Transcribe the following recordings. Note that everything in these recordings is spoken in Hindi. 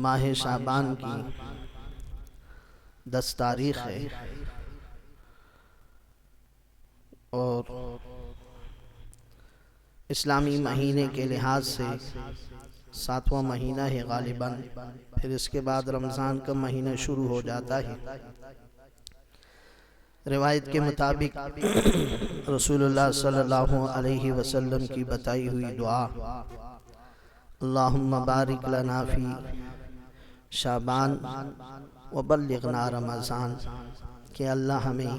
माह शाबान की 10 तारीख है और इस्लामी महीने के लिहाज से 7वां महीना है गालिबन। फिर इसके बाद रमज़ान का महीना शुरू हो जाता है। रिवायत के मुताबिक रसूलुल्लाह सल्लल्लाहु अलैहि वसल्लम की बताई हुई दुआ अल्लाहुम्मा बारिक लना फी शाबान व बल्लिगना रमज़ान, कि अल्लाह हमें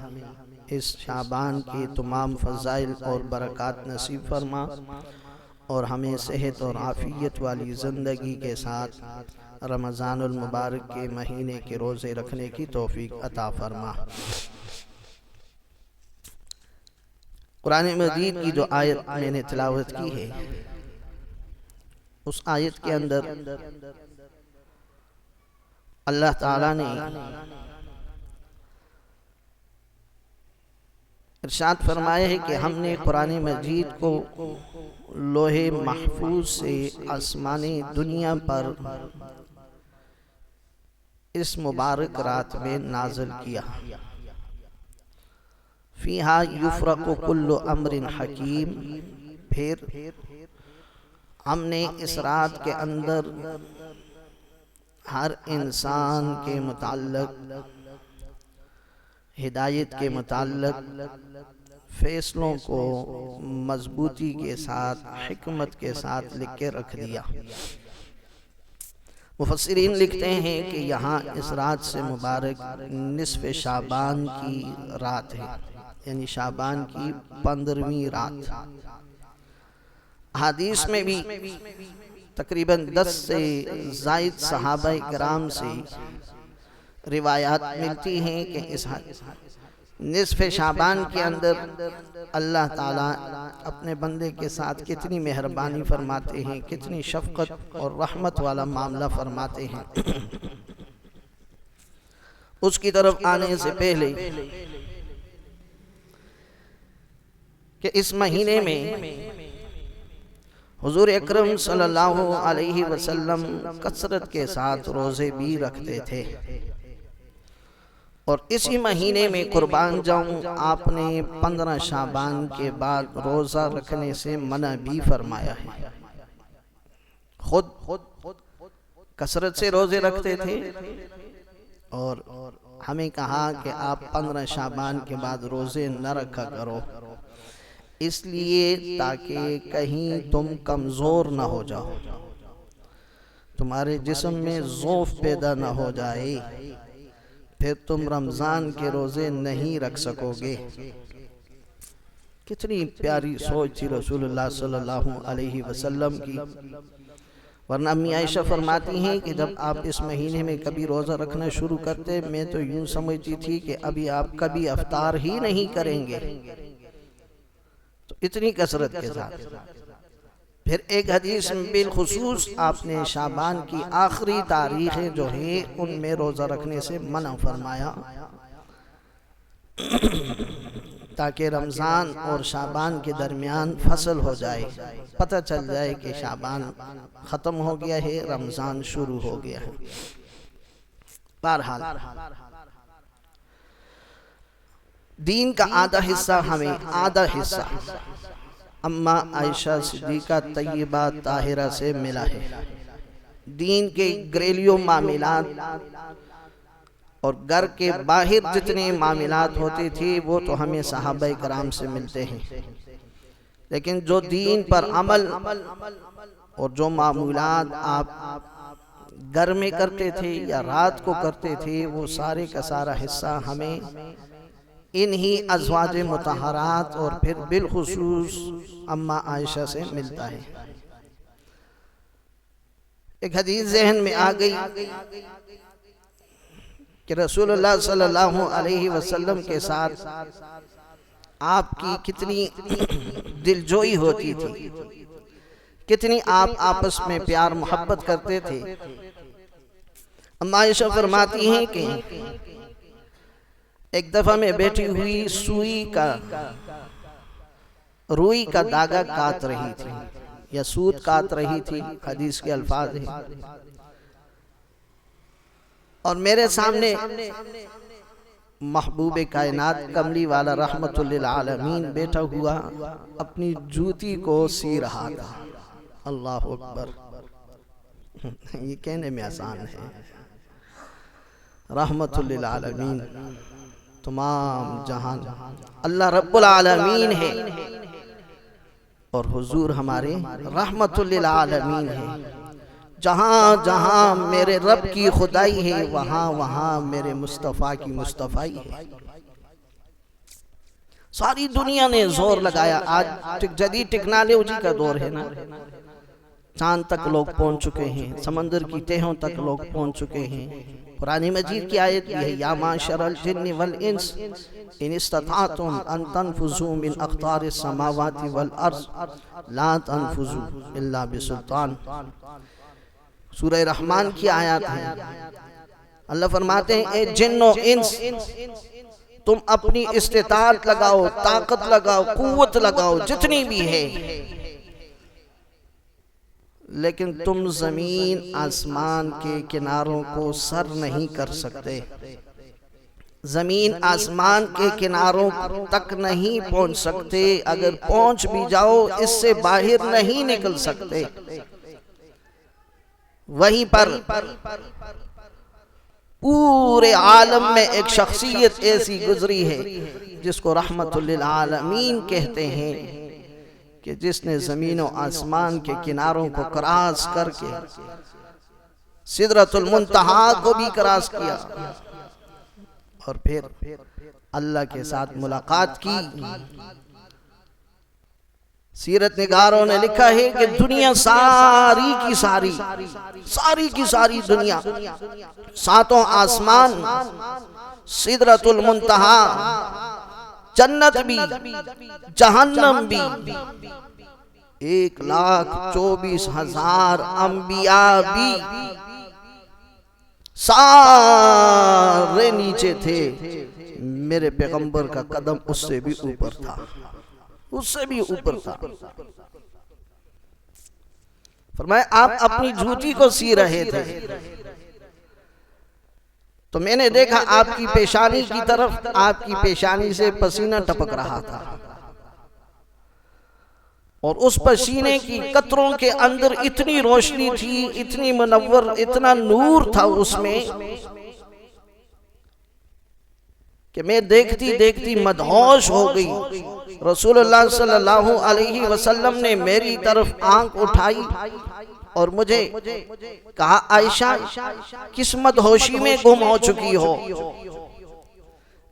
इस शाबान के तमाम फ़ज़ाइल और बरक़ात नसीब फरमा और हमें सेहत और आफ़ियत वाली ज़िंदगी के साथ रमज़ानुल मुबारक के महीने के रोज़े रखने की तौफ़ीक अता फरमा। कुरान मजीद की जो आयत मैंने तिलावत की है, उस आयत के अंदर अल्लाह ताला ने इरशाद फरमाया है कि हमने कुरान मजीद को लोहे महफूज से आसमानी दुनिया पर इस मुबारक रात में नाज़िल किया। फ़ीहा युफ़रक़ु कुल्लु अम्रिन हकीम, फिर हमने इस रात के अंदर हर इंसान के मुताल्लिक़, हिदायत के मुताल्लिक़ फ़ैसलों को मजबूती के साथ, हिकमत के साथ लिख के रख दिया। मुफस्सिरीन लिखते हैं कि यहाँ इस रात से मुबारक निस्फ़ शाबान की रात है, यानी शाबान की 15वीं रात। हदीस में भी तकरीबन 10 से ज़ायद सहाबा किराम से रिवायात मिलती हैं कि इस निस्फ़ शाबान के अंदर अल्लाह ताला अपने बंदे के साथ कितनी मेहरबानी फरमाते हैं, कितनी शफ़क़त और रहमत वाला मामला फरमाते हैं। उसकी तरफ आने से पहले कि इस महीने में हुज़ूर अकरम सल्लल्लाहु अलैहि वसल्लम कसरत के साथ रोज़े भी रखते थे और इसी महीने में कुर्बान जाऊं आपने 15 शाबान के बाद रोज़ा रखने से मना भी फरमाया है। खुद कसरत से रोज़े रखते थे और हमें कहा कि आप 15 शाबान के बाद रोज़े न रखा करो, इसलिए ताकि कहीं तुम कमज़ोर न हो जाओ, तुम्हारे जिस्म में ज़ौफ़ पैदा न हो जाए, फिर तुम रमज़ान के रोज़े नहीं रख सकोगे। कितनी प्यारी सोच थी रसूलुल्लाह सल्लल्लाहु अलैहि वसल्लम की। वरना अम्मी आयशा फरमाती हैं कि जब आप इस महीने में कभी रोज़ा रखना शुरू करते, मैं तो यूँ समझती थी कि अभी आप कभी अफ्तार ही नहीं करेंगे, तो इतनी कसरत के साथ। फिर एक हदीस में बिलखुसूस आपने शाबान की आखिरी तारीखें जो है उनमें रोज़ा रखने से मना फरमाया, ताकि रमज़ान और शाबान के दरमियान फसल हो जाए, पता चल जाए कि शाबान ख़त्म हो गया है, रमज़ान शुरू हो गया है। बहरहाल दीन का आधा हिस्सा हमें, आधा हिस्सा अम्मा आयशा सिद्दीक़ा तय्यबा ताहिरा से मिला है। दीन के घरेलू मामलात और घर के बाहर जितने मामलात होते थे वो तो हमें सहाबाए कराम से मिलते हैं, लेकिन जो दीन पर अमल और जो मामूलात आप घर में करते थे या रात को करते थे, वो सारे का सारा हिस्सा हमें इन्हीं अज़वाज मुतहरात और फिर बिलखुसूस अम्मा आयशा से मिलता है। एक हदीस ज़हन में आ गई कि रसूलुल्लाह सल्लल्लाहु अलैहि वसल्लम के साथ आपकी कितनी दिलजोई होती थी, कितनी आप आपस में प्यार मोहब्बत करते थे। अम्मा आयशा फरमाती हैं कि एक दफा मैं बैठी हुई रुई का धागा काट रही थी या सूत काट रही थी, हदीस के अल्फाज हैं। और मेरे सामने महबूब कायनात कमली वाला रहमतुल लिल आलमीन बैठा हुआ अपनी जूती को सी रहा था। अल्लाह अकबर। ये कहने में आसान है। रहमतुल लिल आलमीन, तमाम जहान अल्लाह रब्बुल आलमीन है और हुजूर हमारे रहमतुल लिल आलमीन है। जहाँ जहाँ मेरे रब की खुदाई है वहाँ वहाँ मेरे मुस्तफ़ा की मुस्तफ़ाई है। सारी दुनिया ने जोर लगाया। आज जदीद टेक्नोलॉजी का दौर है ना, चांद तक लोग पहुंच चुके हैं, समंदर की तहों तक लोग पहुंच चुके हैं। कुरान मजीद की आयत भी है, या माशरल जिन्नि वल इंस इन इस्तताअतुम अन तनफुजू मिन अक़तारिस समावाति वल अर्ज़ ला तनफुजू इल्ला बिसुल्तान। सूरह रहमान की आयत है। अल्लाह फरमाते हैं, ए जिन्नो इंस, तुम अपनी इस्तिताअत लगाओ, ताकत लगाओ, कुव्वत लगाओ जितनी भी है, लेकिन तुम जमीन आसमान के किनारों को सर नहीं कर सकते। जमीन आसमान के किनारों तक नहीं पहुंच सकते। अगर पहुंच भी जाओ इससे बाहर नहीं निकल सकते। वहीं पर पूरे आलम में एक शख्सियत ऐसी गुजरी है जिसको रहमतुल लिल आलमीन कहते हैं, कि जिसने जमीन और आसमान के किनारों को क्रॉस करके सिदरतुल मुंतहा को भी क्रॉस किया और फिर अल्लाह के साथ मुलाकात की। सीरत निगारों ने लिखा है कि दुनिया सारी की सारी दुनिया, सातों आसमान, सिदरतुल मुंतहा, जन्नत भी, जहन्नम भी, 1,24,000 अंबिया भी, सारे नीचे थे। मेरे पैगंबर का कदम उससे भी ऊपर था, उससे भी ऊपर था। फरमाया आप अपनी जूती को सी रहे थे तो मैंने देखा आपकी पेशानी की तरफ, आपकी पेशानी से पसीना टपक रहा था और उस पसीने की कतरों के अंदर इतनी रोशनी थी, इतनी मुनव्वर, इतना नूर था उसमें कि मैं देखती देखती मदहोश हो गई। रसूलुल्लाह सल्लल्लाहु अलैहि वसल्लम ने मेरी तरफ आंख उठाई और मुझे कहा, आयशा किस मदहोशी में गुम हो चुकी हो?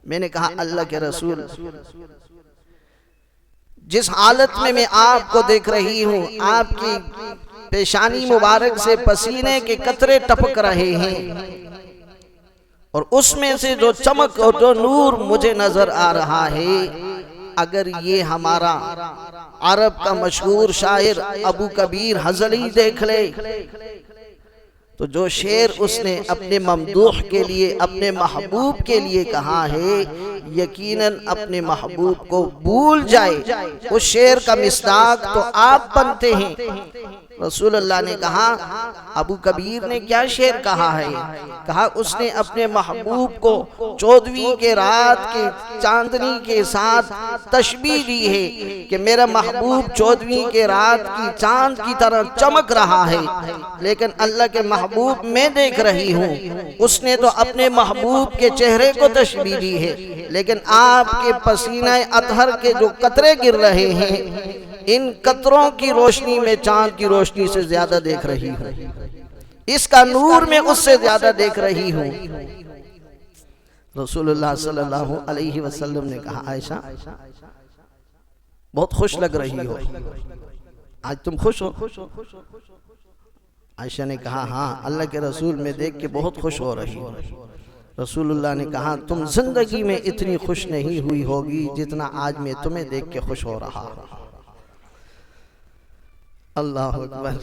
मैंने कहा, अल्लाह के रसूल, जिस हालत में मैं आपको देख रही हूँ, आपकी पेशानी मुबारक से पसीने के कतरे टपक रहे हैं और उसमें से जो चमक और जो नूर मुझे नजर आ रहा है, अगर ये हमारा अरब का मशहूर शायर अबू कबीर हज़ली देख ले तो जो शेर उसने अपने ममदूह के लिए, अपने महबूब के लिए कहा है, यकीनन अपने महबूब को भूल जाए। उस शेर का मिस्दाक तो आप बनते हैं। रसूलुल्लाह ने कहा, अबू कबीर ने क्या शेर कहा है? कहा उसने अपने महबूब को 14वीं के रात के चांदनी के साथ तशबीह दी है कि मेरा महबूब 14वीं के रात की चांद की तरह चमक रहा है, लेकिन अल्लाह के महबूब मैं देख रही हूँ। उसने तो अपने महबूब के चेहरे को तशबीह दी है, लेकिन आपके पसीना अतहर के जो कतरे गिर रहे हैं, इन कतरों की रोशनी में चांद की रोशनी से ज्यादा देख रही हूँ, इसका नूर में उससे ज्यादा देख रही हूँ। रसूलुल्लाह सल्लल्लाहु अलैहि वसल्लम ने कहा, आयशा बहुत खुश लग रही हो, आज तुम खुश हो? आयशा ने कहा, हाँ अल्लाह के रसूल में देख के बहुत खुश हो रही हो। रसूलुल्लाह ने कहा, तुम जिंदगी में इतनी खुश नहीं हुई होगी जितना आज मैं तुम्हें देख के खुश हो रहा हूँ। अल्लाह अकबर।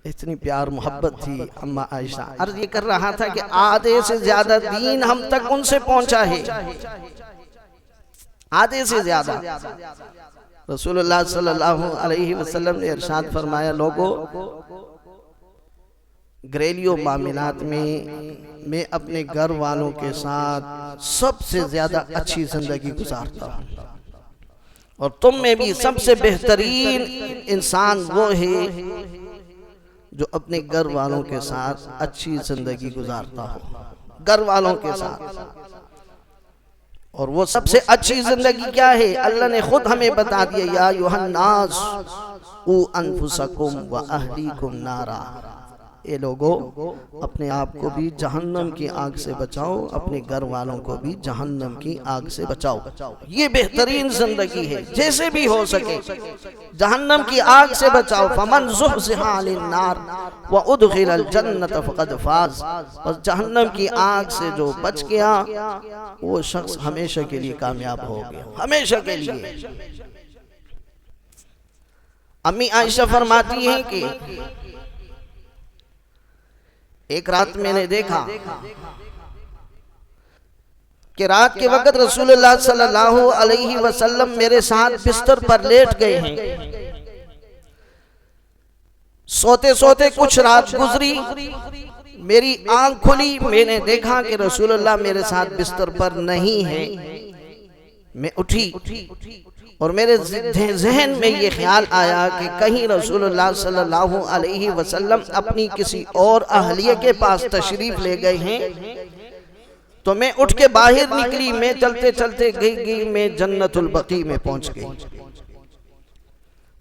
इतनी प्यार मोहब्बत थी अम्मा आयशा। अर्ज ये कर रहा था कि आधे से ज्यादा दीन हम तक उनसे पहुंचा है, आधे से ज्यादा। रसूलुल्लाह सल्लल्लाहु अलैहि वसल्लम ने इरशाद फरमाया, लोगों घरेलू मामलात में मैं अपने घर वालों के साथ सबसे ज्यादा अच्छी जिंदगी गुजारता हूँ, और तुम में भी सबसे बेहतरीन इंसान वो है जो अपने घर वालों के साथ अच्छी जिंदगी गुजारता हो, घर वालों के साथ। और वो सबसे अच्छी जिंदगी क्या है? अल्लाह ने खुद हमें बता दिया, या युहन्नास उ अनफुसकुम व अहलीकुम नारा। ये लोगों, अपने आप को भी जहन्नम की आग से बचाओ, अपने घर वालों को भी जहन्नम की आग से बचाओ। ये बेहतरीन जिंदगी है, जैसे भी हो सके जहन्नम की आग से बचाओ। फमन ज़ुहज़िहा अनिन नार व उदखिलल जन्नत फ़क़द फ़ाज़। बस जहन्नम की आग से जो बच गया वो शख्स हमेशा के लिए कामयाब हो गया, हमेशा के लिए। अम्मी आयशा फरमाती हैं कि एक रात मैंने देखा कि रात के वक्त रसूलुल्लाह सल्लल्लाहु अलैहि वसल्लम मेरे साथ बिस्तर पर लेट गए हैं। सोते सोते कुछ रात गुजरी, मेरी आंख खुली, मैंने देखा कि रसूलुल्लाह मेरे साथ बिस्तर पर नहीं है। मैं उठी और मेरे ज़हन में ये ख्याल आया कि कहीं रसूलुल्लाह सल्लल्लाहु अलैहि वसल्लम अपनी किसी और अहलिया के पास तशरीफ ले गए हैं। तो मैं उठ के बाहर निकली, मैं चलते चलते गई मैं जन्नतुल बकी में पहुंच गई।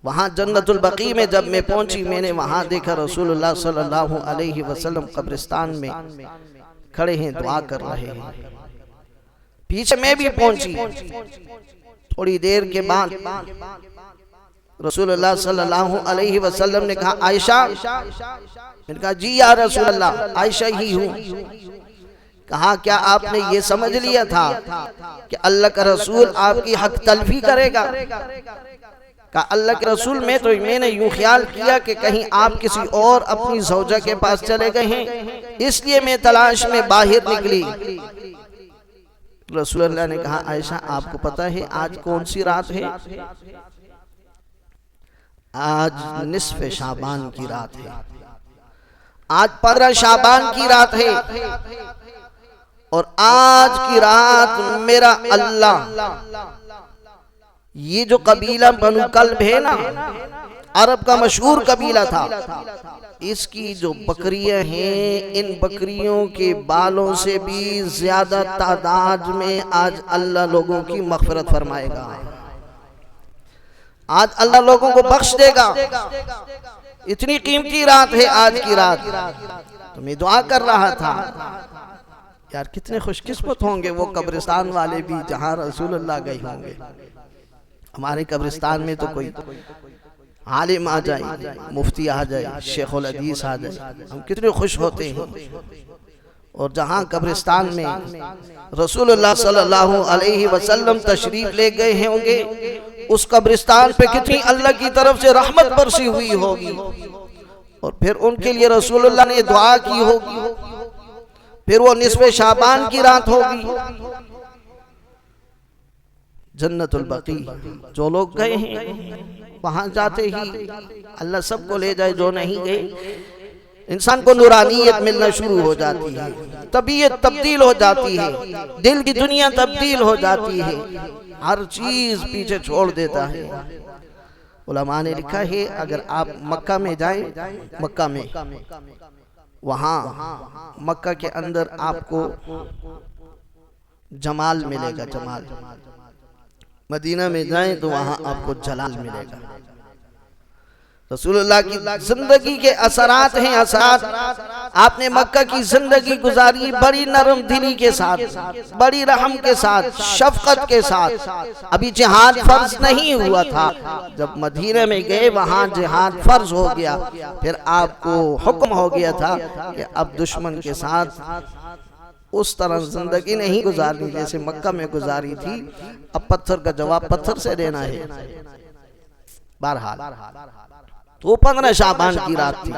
वहां जन्नतुल बकी में जब मैं पहुंची, मैंने वहां देखा रसूलुल्लाह सल्लल्लाहु अलैहि वसल्लम कब्रिस्तान में खड़े हैं, दुआ कर रहे हैं। पीछे मैं भी पहुंची। थोड़ी देर के बाद रसूलुल्लाह सल्लल्लाहु अलैहि वसल्लम ने कहा, आयशा। मैंने कहा, जी या रसूलल्लाह, आयशा ही हूँ। कहा, क्या आपने ये समझ लिया था कि अल्लाह का रसूल आपकी हक तलफी करेगा? कहा, अल्लाह के रसूल, मैंने यूं ख्याल किया कि कहीं आप किसी और अपनी ज़ौजा के पास चले गए हैं, इसलिए मैं तलाश में बाहर निकली। रसूलुल्लाह ने कहा, आयशा आपको पता है आज कौन सी रात है? आज निस्फ़े शाबान की रात है, आज 15 शाबान की रात है। और आज की रात मेरा अल्लाह, ये जो कबीला बनु कल्ब है ना, अरब का मशहूर कबीला था, इसकी जो बकरियां हैं, इन बकरियों के बालों से भी ज्यादा तादाद में आज अल्लाह लोगों की मग़फ़िरत फरमाएगा। आज अल्लाह लोगों को बख्श देगा। इतनी कीमती रात है आज की रात। तो मैं दुआ कर रहा था, यार कितने खुशकिस्मत होंगे वो कब्रिस्तान वाले भी जहाँ रसूलुल्लाह गए होंगे। हमारे कब्रिस्तान में तो कोई आलिम आ जाए, मुफ्ती आ जाए, शेखुल हदीस आ जाए, हम कितने खुश होते हैं। और जहाँ कब्रिस्तान में रसूलुल्लाह सल्लल्लाहु अलैहि वसल्लम तशरीफ ले गए होंगे, उस कब्रिस्तान पे कितनी अल्लाह की तरफ से रहमत बरसी हुई होगी। और फिर उनके लिए रसूलुल्लाह ने दुआ की होगी। फिर वो निस्फ़े शाबान की रात होगी। जन्नतुल बकी, जो लोग गए हैं वहां जाते ही अल्लाह सबको ले जाए, जो नहीं गए इंसान को नूरानियत मिलना शुरू हो जाती है, तबीयत तब्दील हो जाती है, दिल की दुनिया तब्दील हो जाती है, हर चीज पीछे छोड़ देता है। उलमा ने लिखा है, अगर आप मक्का में जाएं, मक्का में वहां मक्का के अंदर आपको जमाल मिलेगा, जमाल। मदीना में जाएं तो वहां आपको जलाल मिलेगा। रसूलुल्लाह की जिंदगी के असरात हैं, असरात। आपने मक्का की जिंदगी गुजारी बड़ी नरम दिली के साथ, बड़ी रहम के साथ, शफकत के साथ। अभी जिहाद फर्ज नहीं हुआ था। जब मदीना में गए वहां जिहाद फर्ज हो गया, फिर आपको हुक्म हो गया था कि अब दुश्मन के साथ उस तरह जिंदगी नहीं गुजारनी जैसे मक्का में गुजारी थी। अब पत्थर का जवाब पत्थर से देना है। बहरहाल तो 15 शाबान की रात थी।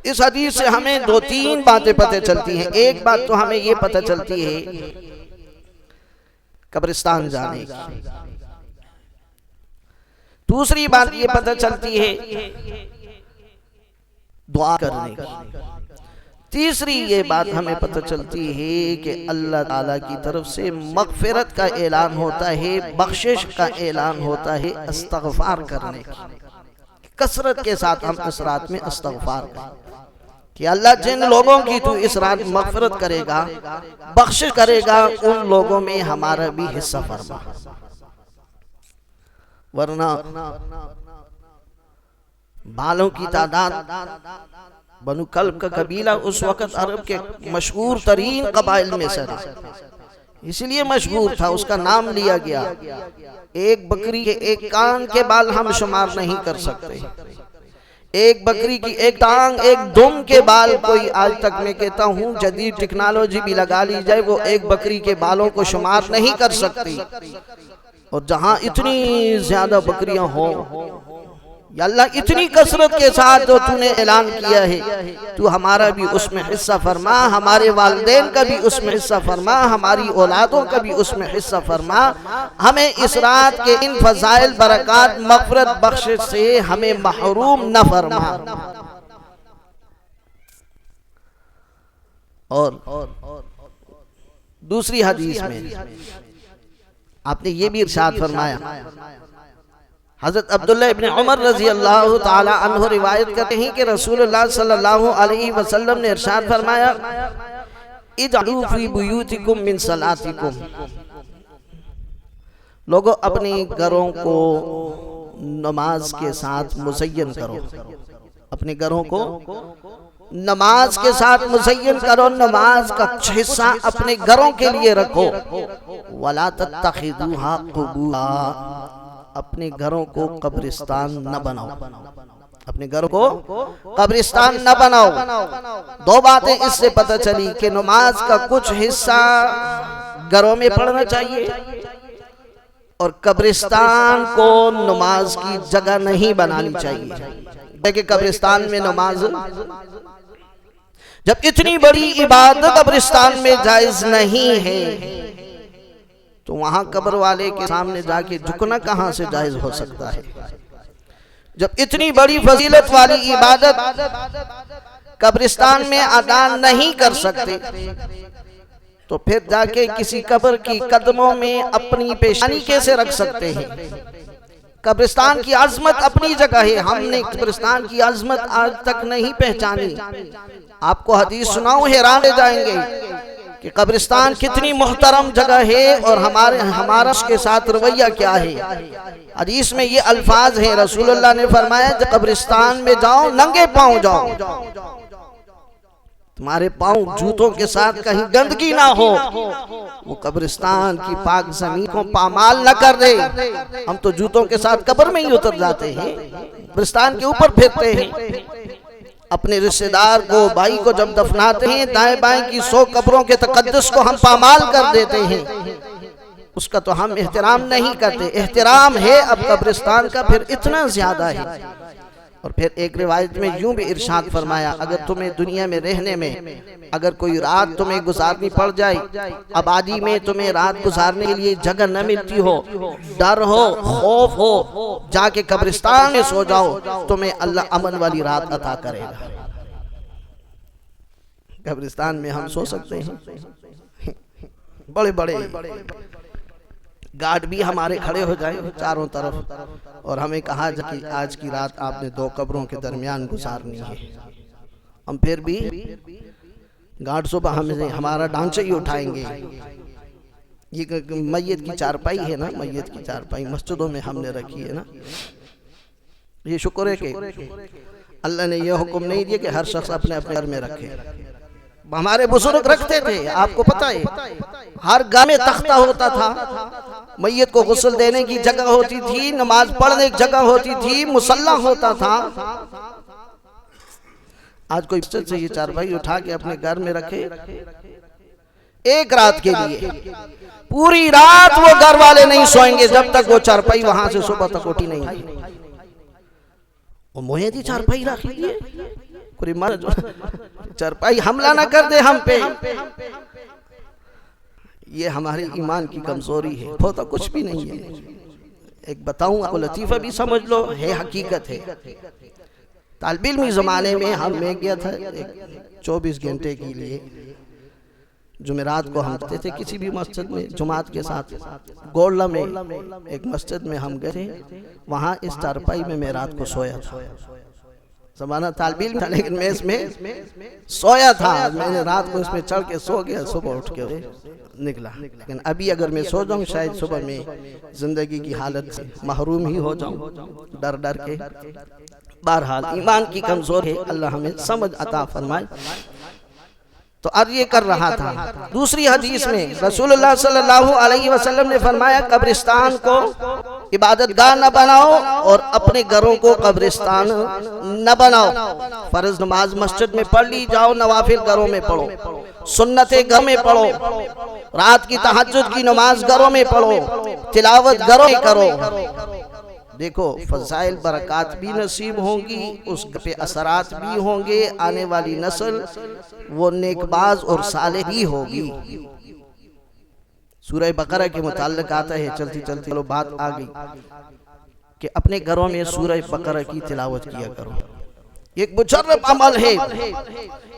इस हदीस से हमें 2-3 बातें पता चलती हैं। एक बात तो हमें ये पता चलती है कब्रिस्तान जाने की। दूसरी बात ये पता चलती है दुआ करने की। तीसरी ये बात हमें पता चलती है कि अल्लाह ताला की तरफ से मगफिरत का ऐलान होता है, बख्शिश का ऐलान होता है, इस्तग़फ़ार करने की कसरत के साथ हम इस रात में इस्तग़फ़ार करें कि अल्लाह जिन लोगों की तू इस रात मगफिरत करेगा, बख्शिश करेगा, उन लोगों में हमारा भी हिस्सा फरमा। वरना बालों की तादाद बनु कल्ब का कबीला उस वक़्त अरब के मशहूर तरीन कबाइल में से था, इसलिए मशहूर था, उसका नाम लिया गया। एक बकरी के एक कान के बाल हम शुमार नहीं कर सकते, एक बकरी की एक टांग, एक दुम के बाल कोई आज तक मैं कहता हूँ जदीद टेक्नोलॉजी भी लगा ली जाए, वो एक बकरी के बालों को शुमार नहीं कर सकती। और जहाँ इतनी ज्यादा बकरियां हो, या अल्लाह इतनी कसरत के साथ जो तूने ऐलान किया है, तू हमारा भी उसमें हिस्सा फरमा, हमारे वालिदैन का भी उसमें हिस्सा फरमा, हमारी औलादों का भी उसमें हिस्सा फरमा। हमें इस रात के इन फजाइल बरकत मग़फ़िरत बख्शिश से हमें महरूम न फरमा। और दूसरी हदीस में आपने ये भी इरशाद फरमाया, हज़रत अब्दुल्ला इब्न उमर रज़ी अल्लाह ताला अन्हु रिवायत करते हैं कि रसूलुल्लाह सल्लल्लाहु अलैहि वसल्लम ने इरशाद फरमाया, इजअलू फी बुयूतिकुम मिन सलातिकुम, लोगों अपने घरों को नमाज के साथ मुज़य्यन करो, अपने घरों को नमाज के साथ मुज़य्यन करो, नमाज का हिस्सा अपने घरों के लिए रखो। वला तत्तखिदूहा क़ुबूरा, अपने घरों को कब्रिस्तान न बनाओ, अपने घरों को कब्रिस्तान न बनाओ। दो बातें इससे पता चली कि नमाज का कुछ हिस्सा घरों में पढ़ना चाहिए और कब्रिस्तान को नमाज की जगह नहीं बनानी चाहिए। देखिए कब्रिस्तान में नमाज, जब इतनी बड़ी इबादत कब्रिस्तान में जायज नहीं है, तो वहां कब्र वाले के सामने जाके झुकना कहां से जायज हो सकता है। जब इतनी बड़ी फजीलत वाली इबादत कब्रिस्तान में अदा नहीं कर सकते, तो फिर जाके किसी कब्र की कदमों में अपनी पेशानी कैसे रख सकते हैं। कब्रिस्तान की अजमत अपनी जगह है, हमने कब्रिस्तान की अजमत आज तक नहीं पहचानी। आपको हदीस सुनाऊं, हैरान रह जाएंगे कि कब्रिस्तान कितनी मुहतरम जगह है और हमारा उसके साथ रवैया क्या है। हदीस में ये अल्फाज हैं, रसूलुल्लाह ने फरमाया जब कब्रिस्तान में जाओ नंगे पांव जाओ, तुम्हारे पांव जूतों के साथ कहीं गंदगी ना हो, वो कब्रिस्तान की पाक जमीन को पामाल न कर दे। हम तो जूतों के साथ कब्र में ही उतर जाते हैं, कब्रिस्तान के ऊपर फिरते हैं। अपने रिश्तेदार को, भाई को जब दफनाते हैं, दाएं बाएं की 100 कब्रों के तकद्दुस को हम पामाल कर देते हैं, उसका तो हम एहतराम नहीं करते। एहतराम है अब कब्रिस्तान का फिर इतना ज्यादा है। और फिर एक रिवायत में यूं भी इरशाद फरमाया, अगर तुम्हें दुनिया में रहने में अगर कोई रात तुम्हें गुजारनी पड़ जाए, आबादी में तुम्हें रात गुजारने के लिए जगह न मिलती हो, डर हो, खौफ हो, जाके कब्रिस्तान में सो जाओ, तुम्हें अल्लाह अमन वाली रात अता करेगा। कब्रिस्तान में हम सो सकते हैं, बड़े बड़े गार्ड भी हमारे खड़े हो जाए चारों तरफ, और हमें कहा जाए कि आज की रात आपने 2 कब्रों के दरमियान गुजारनी है, हम फिर भी गार्ड सुबह हमारा ढांचा ही उठाएंगे। ये मैयत की चारपाई है ना, मैयत की चारपाई मस्जिदों में हमने रखी है ना। ये शुक्र है कि अल्लाह ने यह हुक्म नहीं दिया कि हर शख्स अपने अपने घर में रखे। हमारे बुजुर्ग रखते थे, आपको पता है, हर घर में तख्ता होता था, मैयत को गुस्ल देने की जगह होती थी, नमाज पढ़ने की जगह होती थी, मुसल्ला होता था। आज कोई से ये चारपाई उठा के अपने घर में रखे एक रात के लिए, पूरी रात वो घर वाले नहीं सोएंगे जब तक वो चारपाई वहां से सुबह तक उठी नहीं। वो मोहे दी चारपाई रख लीजिए, चारपाई हमला ना कर दे हम पे। ये हमारे ईमान की कमजोरी है, होता कुछ भी नहीं है। एक बताऊं आपको, लतीफा भी समझ लो, है हकीकत है। तालिब इल्मी जमाने में हम मैं गया था, 24 घंटे के लिए जुमेरात को हम जाते थे किसी भी मस्जिद में जुमात के साथ। गोल्ला में एक मस्जिद में हम गए थे, वहाँ इस चारपाई में मैं रात को सोया था। ज़माना तालिब इल्म था लेकिन मैं इसमें सोया था। मैंने रात को इसमें चढ़ के सो गया, सुबह उठ के निकला। लेकिन अभी अगर मैं सो जाऊँ शायद सुबह में ज़िंदगी की हालत से महरूम ही हो जाऊँ डर डर के। बहरहाल ईमान की कमज़ोर है, अल्लाह हमें समझ अता फरमाए। तो अब ये कर रहा था। दूसरी हदीस में रसूलुल्लाह सल्लल्लाहु अलैहि वसल्लम ने फरमाया, कब्रिस्तान को इबादतगाह न बनाओ और अपने घरों को कब्रिस्तान न बनाओ। फर्ज नमाज मस्जिद में पढ़ ली जाओ, नवाफिल घरों में पढ़ो, सुन्नतें घर में पढ़ो, रात की तहज्जुद की नमाज घरों में पढ़ो, तिलावत घरों में करो। देखो फज़ाइल बरक़ात भी नसीब होंगी, उस पे असरात भी होंगे, आने वाली नस्ल वो नेकबाज और सालेह भी होगी। सूरह बकरा के मुताल्लिक़ आता है, चलती चलती लो बात आ गई कि अपने घरों में सूरह बकरा की तिलावत किया करो। एक मुजर्रब अमल है,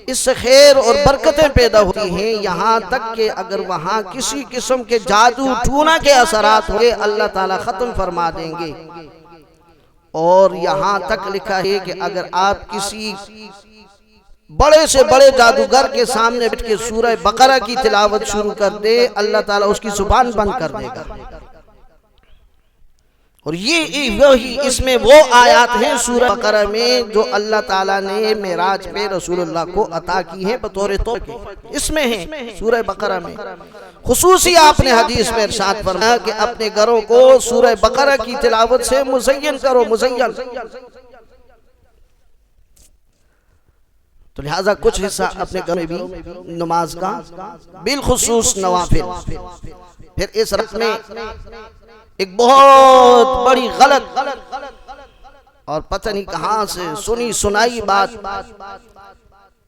इससे खैर और बरकतें पैदा होती हैं। यहाँ तक कि अगर वहाँ किसी किस्म के जादू टूना के असरात हुए अल्लाह ताला ख़त्म फरमा देंगे। और यहाँ तक लिखा है कि अगर आप किसी बड़े से बड़े जादूगर के सामने बैठ के सूरह बकरा की तिलावत शुरू कर दे, अल्लाह ताला उसकी जुबान बंद कर देगा। और ये वही इसमें वो आयत हैं सूरह बकरा में जो अल्लाह ताला ने मेराज पे रसूलुल्लाह को अता की है बतौर तोहफे। इसमें है सूरह बकरा में खुसूसी आपने हदीस में इरशाद फरमाया कि अपने घरों को सूरह बकरा की तिलावत से मुज़य्यन करो, मुज़य्यन। तो लिहाजा कुछ हिस्सा अपने घर में भी नमाज का बिलखुसूस नवाफिल। फिर इस रत में एक बहुत बड़ी गलत और पता नहीं कहां से सुनी सुनाई बात,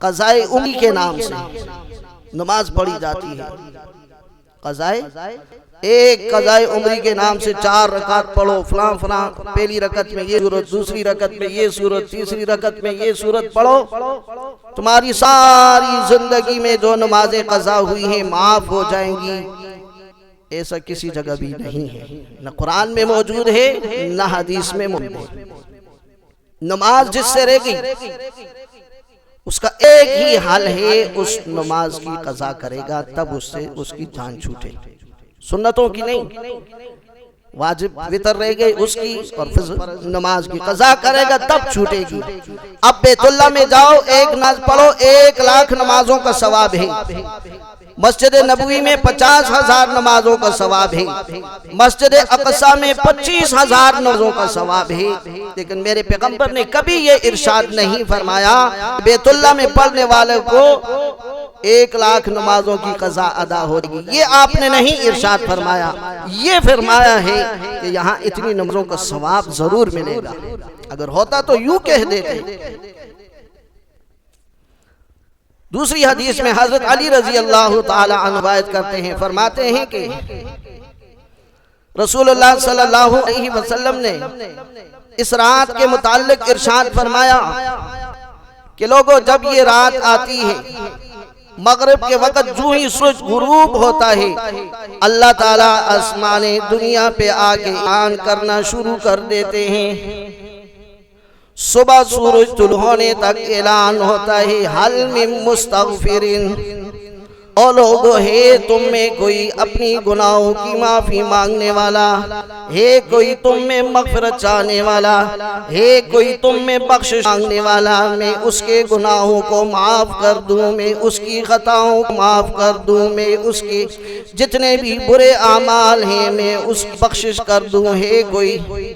क़ज़ाए उम्री के नाम से नमाज पढ़ी जाती है। क़ज़ाए उम्री के नाम से 4 रकात पढ़ो, फलां फलां, पहली रकत में ये सूरत, दूसरी रकत में ये सूरत, तीसरी रकत में ये सूरत पढ़ो, तुम्हारी सारी जिंदगी में जो नमाजें क़ज़ा हुई हैं माफ हो जाएंगी। ऐसा किसी जगह भी नहीं है, न कुरान में मौजूद है न हदीस में मौजूद है। नमाज जिससे रह गई उसका एक ही हल है, उस नमाज की क़ज़ा करेगा तब उससे उसकी जान छूटे। सुन्नतों की नहीं, वाजिब वितर रह गई उसकी और फिर नमाज की क़ज़ा करेगा तब छूटेगी। अब बैतुल्लाह में जाओ, एक नमाज पढ़ो, 1 लाख नमाजों का सवाब है। मस्जिद नबवी में 50,000 नमाजों का सवाब है। मस्जिद अक़सा में 25,000 नमाजों का सवाब है। लेकिन मेरे पैगंबर ने कभी ये इरशाद नहीं फरमाया बैतुल्लाह में पढ़ने वाले को 1 लाख नमाजों की क़ज़ा अदा होगी। ये आपने नहीं इरशाद फरमाया, ये फरमाया है कि यहाँ इतनी नमाजों का सवाब जरूर मिलेगा। अगर होता तो यूं कह देते। दूसरी हदीस में हजरत अली रजी अल्लाह ताला अन्हु रिवायत करते हैं, फरमाते हैं कि रसूलुल्लाह सल्लल्लाहु अलैहि वसल्लम ने इस रात के मुताल्लिक इरशाद फरमाया कि लोगों, जब ये रात आती है मगरिब के वक़्त जो ही सूरज गुरूब होता है, अल्लाह ताला आसमाने दुनिया पे आके ऐलान करना शुरू कर देते हैं। सुबह सूरज तुल होने तक ऐलान होता है, हल मिन मुस्तगफिरिन, ओ लोगो है तुम में कोई अपनी गुनाहों की माफी मांगने वाला है, कोई तुम में मग़फ़िरत चाहने वाला है, कोई तुम में बख्शिश मांगने वाला, मैं उसके गुनाहों को माफ़ कर दूं, मैं उसकी खताओं को माफ़ कर दूं, मैं उसके जितने भी बुरे आमाल हैं मैं उसकी बख्शिश कर दूं। है कोई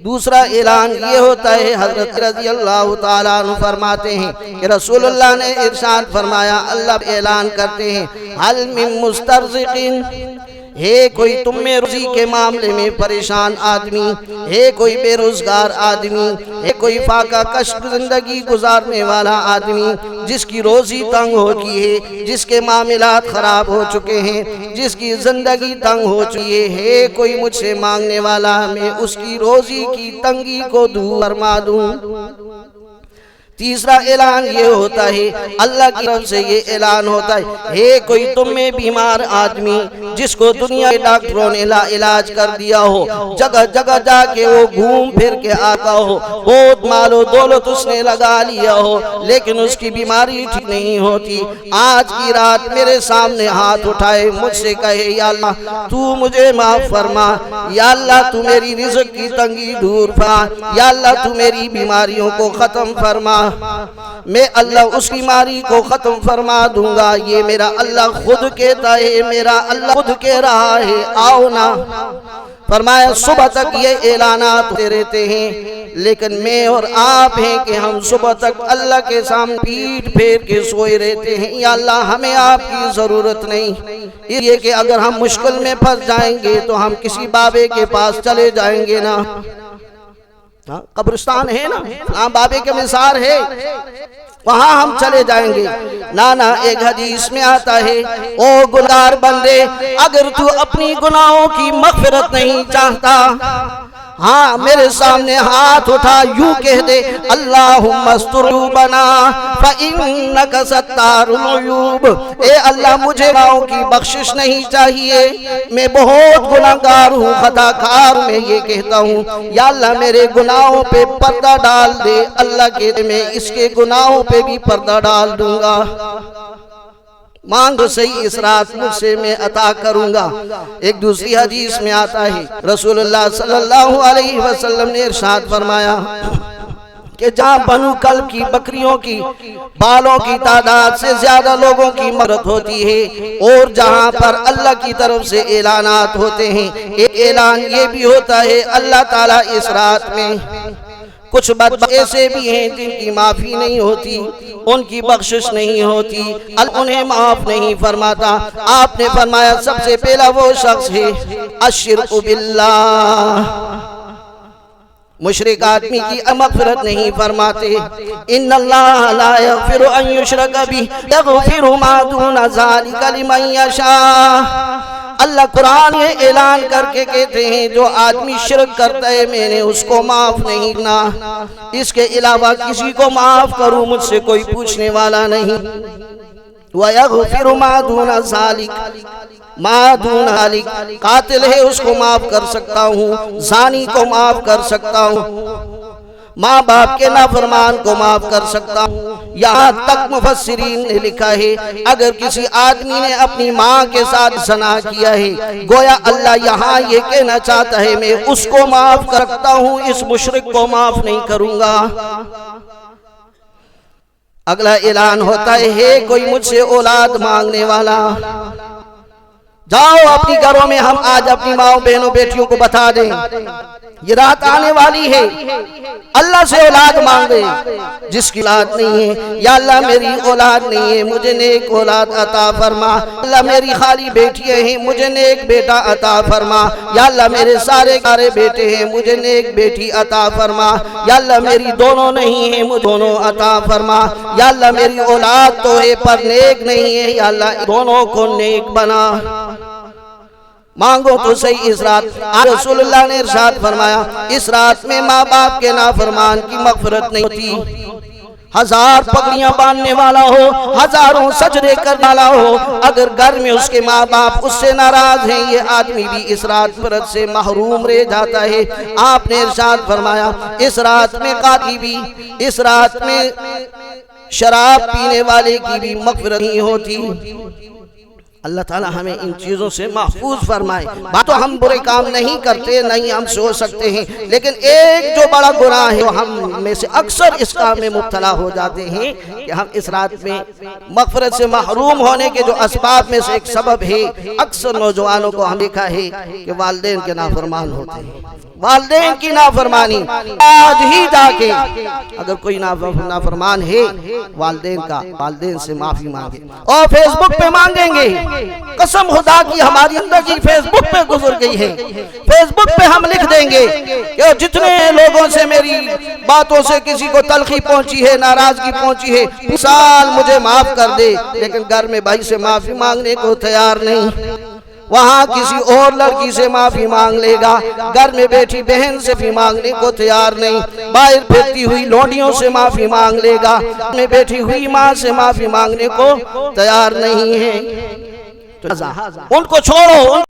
दूसरा ऐलान ये होता है, हज़रत रज़ी अल्लाह ताला अन्हु फरमाते हैं कि रसूलुल्लाह ने इरशाद फरमाया, अल्लाह ऐलान करते हैं, हल मिन मुस्तरज़िक़िन, है कोई तुम में रोजी के मामले में परेशान आदमी, है कोई बेरोजगार आदमी, है कोई फाका कश जिंदगी गुजारने वाला आदमी जिसकी रोजी तंग हो चुकी है, जिसके मामलात खराब हो चुके हैं, जिसकी जिंदगी तंग हो चुकी है कोई मुझसे मांगने वाला, मैं उसकी रोजी की तंगी को दूर फरमा दूं। तीसरा ऐलान ये होता है, अल्लाह की तरफ से ये ऐलान होता है, हे कोई तुम में बीमार आदमी जिसको दुनिया के डॉक्टरों ने इलाज कर दिया हो, जगह जगह जाके वो घूम फिर के आता हो, बहुत मालो दौलत उसने लगा लिया हो, लेकिन उसकी बीमारी ठीक नहीं होती, आज की रात मेरे सामने हाथ उठाए मुझसे कहे या अल्लाह तू मुझे माफ फरमा, या अल्लाह तू मेरी रिज़्क़ की तंगी दूर फरमा, या अल्लाह तू मेरी बीमारियों को खत्म फरमा, मैं अल्लाह उस बीमारी को खत्म फरमा दूंगा। ये मेरा अल्लाह खुद कहता है, मेरा अल्लाह खुद कह रहा है, आओ ना। फरमाया सुबह तक ये ऐलानात होते रहते हैं, लेकिन मैं और आप हैं कि हम सुबह तक अल्लाह के सामने पीठ फेर के सोए रहते हैं, या अल्लाह हमें आपकी ज़रूरत नहीं। ये कि अगर हम मुश्किल में फंस जाएंगे तो हम किसी बाबे के पास चले जाएंगे ना, कब्रिस्तान है ना, हाँ बाबे के मिसार है, वहां हम चले जाएंगे ना ना। एक हदीस में आता है, ओ गुनाहगार बंदे, अगर तू अपनी गुनाहों की मग़फ़िरत नहीं चाहता, हाँ मेरे सामने हाथ उठा यूं कह दे, अल्लाहुम्मा अस्तुरूबना फ़इन्नका सत्तारुल उयूब, ए अल्लाह मुझे गुनाहों की बख्शिश नहीं चाहिए, मैं बहुत गुनाहगार हूँ, खताकार मैं ये कहता हूँ, या अल्लाह मेरे गुनाहों पे पर्दा डाल दे। अल्लाह कहते मैं इसके गुनाहों पे भी पर्दा डाल दूंगा, मांगो सही इस रात मुझसे मैं अता करूंगा। एक दूसरी हदीस में आता है, रसूलुल्लाह सल्लल्लाहु अलैहि वसल्लम ने इरशाद फरमाया कि जहाँ बनु कल्ब की बकरियों की बालों की तादाद से ज्यादा लोगों की मदद होती है, और जहाँ पर अल्लाह की तरफ से ऐलानात होते हैं, एक ऐलान ये भी होता है, अल्लाह ताला इस रात में कुछ बच्चे ऐसे भी हैं जिनकी माफ़ी नहीं होती, उनकी बख्शिश नहीं होती, उन्हें माफ़ नहीं फरमाता। आपने फरमाया सबसे पहला वो शख्स है अश्शिर्कु बिल्लाह, मुशरिक आदमी की मग़फ़िरत नहीं फरमाते। इन्नल्लाह ला यग़फ़िरु अन युशरक बिही यग़फ़िरु मा दूना ज़ालिका लिमन यशा। अल्लाह कुरान ये ऐलान करके कहते हैं, जो आदमी शिरक करता है मैंने उसको माफ नहीं करना, इसके अलावा किसी को माफ करूं मुझसे कोई पूछने वाला नहीं। वयग़फ़िरु मा दूना ज़ालिक, मा दूना ज़ालिक, कातिल है उसको माफ कर सकता हूँ, ज़ानी को माफ कर सकता हूँ, माँ बाप के नाफरमान को माफ कर सकता हूँ। यहाँ तक मुफस्सिरीन ने लिखा है, अगर किसी आदमी ने अपनी माँ के साथ ज़ना किया है, गोया अल्लाह यहाँ ये कहना चाहता है मैं उसको माफ कर सकता हूँ, इस मुशरिक को माफ नहीं करूँगा। अगला ऐलान होता है, हे कोई मुझसे औलाद मांगने वाला, जाओ अपनी घरों में हम आज अपनी माओ बहनों बेटियों को बता दें, ये रात आने वाली है, अल्लाह से औलाद मांगे। जिसकी औलाद नहीं है, या अल्लाह मेरी औलाद नहीं है, मुझे नेक औलाद अता फरमा। अल्लाह मेरी खाली बेटियां हैं, मुझे नेक बेटा अता फरमा। या अल्लाह मेरे सारे बेटे हैं, मुझे नेक बेटी अता फरमा। या अल्लाह मेरी दोनों नहीं है, मुझे दोनों अता फरमा। या अल्लाह मेरी औलाद तो है पर नेक नहीं है, या अल्लाह दोनों को नेक बना। मांगो तो सही इस रात। रसूलुल्लाह ने इरशाद फरमाया, इस रात में माँ बाप के नाफरमान की मग़फ़िरत नहीं होती। हजार पगड़ियां बांधने वाला हो, हजारों सजदे करने वाला हो, अगर घर में उसके माँ बाप उससे नाराज हैं, ये आदमी भी इस रात बरत से महरूम रह जाता है। आपने इरशाद फरमाया, इस रात में काती भी, इस रात में शराब पीने वाले की भी मग़फ़िरत नहीं होती। अल्लाह ताला हमें इन चीज़ों से महफूज फरमाए। बात तो हम बुरे काम नहीं करते, नहीं हम सोच सकते हैं, लेकिन एक जो बड़ा गुनाह है, हम में से अक्सर इस काम में मुब्तला हो जाते हैं कि हम इस रात में मग़फ़िरत से महरूम होने के जो असबाब में से एक सबब है, अक्सर नौजवानों को हम देखा है कि वालिदैन के नाफरमान होते हैं। वालिदैन की नाफरमानी आज ही जाके अगर कोई नाफरमान है वालिदैन का, वालिदैन से माफी मांगे और फेसबुक पे मांगेंगे। कसम खुदा की हमारी अंदर की फेसबुक पे गुजर गई है। फेसबुक पे हम लिख देंगे कि जितने लोगों से मेरी बातों से किसी को तलखी पहुंची है, नाराजगी पहुंची है, साल मुझे माफ कर दे, लेकिन घर में भाई से माफी मांगने को तैयार नहीं। वहाँ किसी और लड़की से माफी मांग लेगा, घर में बैठी बहन से भी मांगने को तैयार नहीं, बाहर फिरती हुई लौंडियों से माफी मांग लेगा, में बैठी हुई माँ से माफी मांगने को तैयार नहीं है। तो उनको छोड़ो।